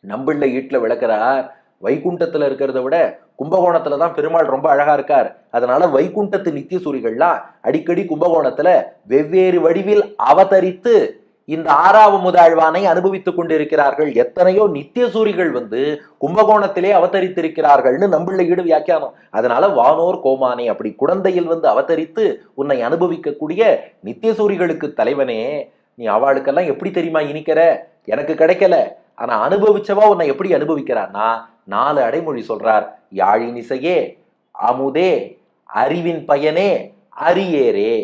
நம்பிள்ளை ஈட்டுல விளக்குறார், வைகுண்டத்துல இருக்கிறத விட கும்பகோணத்துலதான் பெருமாள் ரொம்ப அழகா இருக்கார். அதனால வைகுண்டத்து நித்திய சூரிகள்லாம் அடிக்கடி கும்பகோணத்துல வெவ்வேறு வடிவில் அவதரித்து இந்த ஆறாவமுதாழ்வானை அனுபவித்துக் கொண்டிருக்கிறார்கள். எத்தனையோ நித்திய சூரிகள் கும்பகோணத்திலே அவதரித்திருக்கிறார்கள்னு நம்பிள்ளை ஈடு வியாக்கியானம். அதனால வானோர் கோமானே, அப்படி குழந்தையில் அவதரித்து உன்னை அனுபவிக்கக்கூடிய நித்திய சூரிகளுக்கு தலைவனே, நீ அவளுக்கெல்லாம் எப்படி தெரியுமா இனிக்கிற? எனக்கு கிடைக்கல, ஆனா அனுபவிச்சவா உன்னை எப்படி அனுபவிக்கிறான்னா 4 அடைமொழி சொல்றார். யாழினிசையே, அமுதே, அறிவின் பயனே, அரியேரே.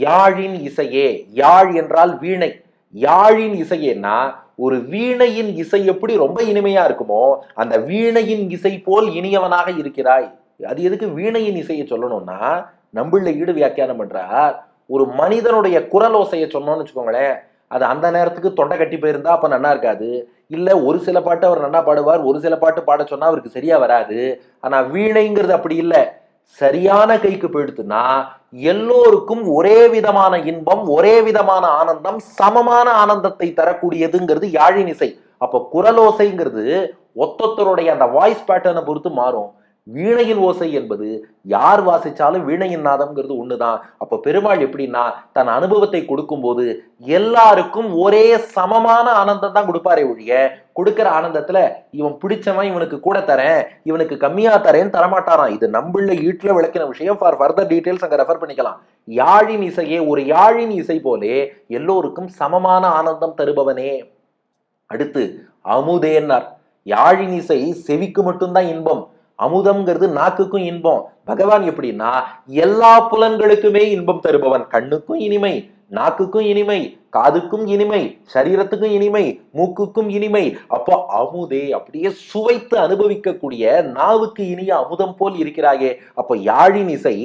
யாழின் இசையே, யாழ் என்றால் வீணை. யாழின் இசையேன்னா ஒரு வீணையின் இசை எப்படி ரொம்ப இனிமையா இருக்குமோ அந்த வீணையின் இசை போல் இனியவனாக இருக்கிறாய். அது எதுக்கு வீணையின் இசையை சொல்லணும்னா, நம்பிள்ளை ஈடு வியாக்கியானம் பண்றார், ஒரு மனிதனுடைய குரல் ஓசையை சொன்னோம்னு வச்சுக்கோங்களேன், அது அந்த நேரத்துக்கு தொண்டை கட்டி போயிருந்தா அப்ப நல்லா இருக்காது. இல்ல ஒரு சில பாட்டு அவர் நல்லா பாடுவார், ஒரு சில பாட்டு பாட சொன்னா அவருக்கு சரியா வராது. ஆனா வீணைங்கிறது அப்படி இல்லை, சரியான கைக்கு போயிடுத்துன்னா எல்லோருக்கும் ஒரே விதமான இன்பம், ஒரே விதமான ஆனந்தம், சமமான ஆனந்தத்தை தரக்கூடியதுங்கிறது யாழின் இசை. அப்ப குரலோசைங்கிறது ஒத்தொத்தருடைய அந்த வாய்ஸ் பேட்டர்னை பொறுத்து மாறும். வீணையின் ஓசை என்பது யார் வாசிச்சாலும் வீணையின் நாதம்ங்கிறது ஒண்ணுதான். அப்ப பெருமாள் எப்படின்னா தன் அனுபவத்தை கொடுக்கும் போது எல்லாருக்கும் ஒரே சமமான ஆனந்தம் தான் கொடுப்பாரே ஒழிய, கொடுக்கிற ஆனந்தத்துல இவன் பிடிச்சவன் இவனுக்கு கூட தரேன், இவனுக்கு கம்மியா தரேன்னு தரமாட்டாராம். இது நம்பிள்ளை ஈட்டுல விளக்கின விஷயம். ஃபார் ஃபர்தர் டீடைல்ஸ் அங்க ரெஃபர் பண்ணிக்கலாம். யாழின் இசையே, ஒரு யாழின் இசை போலே எல்லோருக்கும் சமமான ஆனந்தம் தருபவனே. அடுத்து அமுதேன்னார். யாழின் இசை செவிக்கு மட்டும்தான் இன்பம், அமுதம்ங்கிறது நாக்குக்கும் இன்பம். பகவான் எப்படின்னா எல்லா புலன்களுக்குமே இன்பம் தருபவன். கண்ணுக்கும் இனிமை, நாக்குக்கும் இனிமை, காதுக்கும் இனிமை, சரீரத்துக்கும் இனிமை, மூக்குக்கும் இனிமை. அப்போ அமுதே, அப்படியே சுவைத்து அனுபவிக்கக்கூடிய நாவுக்கு இனிய அமுதம் போல் இருக்கிறாயே. அப்போ யாழின் இசை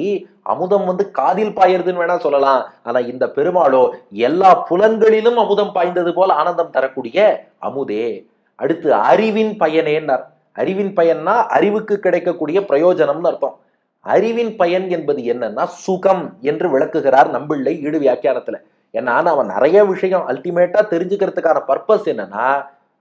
அமுதம் காதில் பாயறதுன்னு வேணா சொல்லலாம். ஆனா இந்த பெருமாளோ எல்லா புலன்களிலும் அமுதம் பாய்ந்தது போல ஆனந்தம் தரக்கூடிய அமுதே. அடுத்து அறிவின் பயனேன்னார். அறிவின் பயன்னா அறிவுக்கு கிடைக்கக்கூடிய பிரயோஜனம்னு அர்த்தம். அறிவின் பயன் என்பது என்னன்னா சுகம் என்று விளக்குகிறார் நம்பிள்ளை ஈடு வியாக்கியானத்துல. ஏன்னா அவன் நிறைய விஷயம் அல்டிமேட்டா தெரிஞ்சுக்கிறதுக்கான பர்பஸ் என்னன்னா,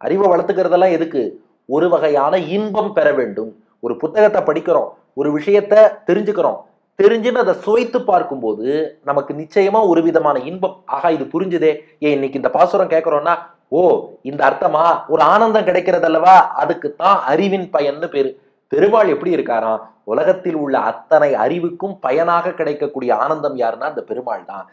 அறிவை வளர்த்துக்கிறதெல்லாம் எதுக்கு? ஒரு வகையான இன்பம் பெற வேண்டும். ஒரு புத்தகத்தை படிக்கிறோம், ஒரு விஷயத்த தெரிஞ்சுக்கிறோம், தெரிஞ்சுன்னு அதை சுவைத்து பார்க்கும்போது நமக்கு நிச்சயமா ஒரு விதமான இன்பம். ஆகா, இது புரிஞ்சுதே, ஏன் இன்னைக்கு இந்த பாசுரம் கேட்கிறோம்னா ஓ இந்த அர்த்தமா, ஒரு ஆனந்தம் கிடைக்கிறது அல்லவா, அதுக்குத்தான் அறிவின் பயன்னு பேரு. பெருமாள் எப்படி இருக்காராம், உலகத்தில் உள்ள அத்தனை அறிவுக்கும் பயனாக கிடைக்கக்கூடிய ஆனந்தம் யாருன்னா அந்த பெருமாள் தான்.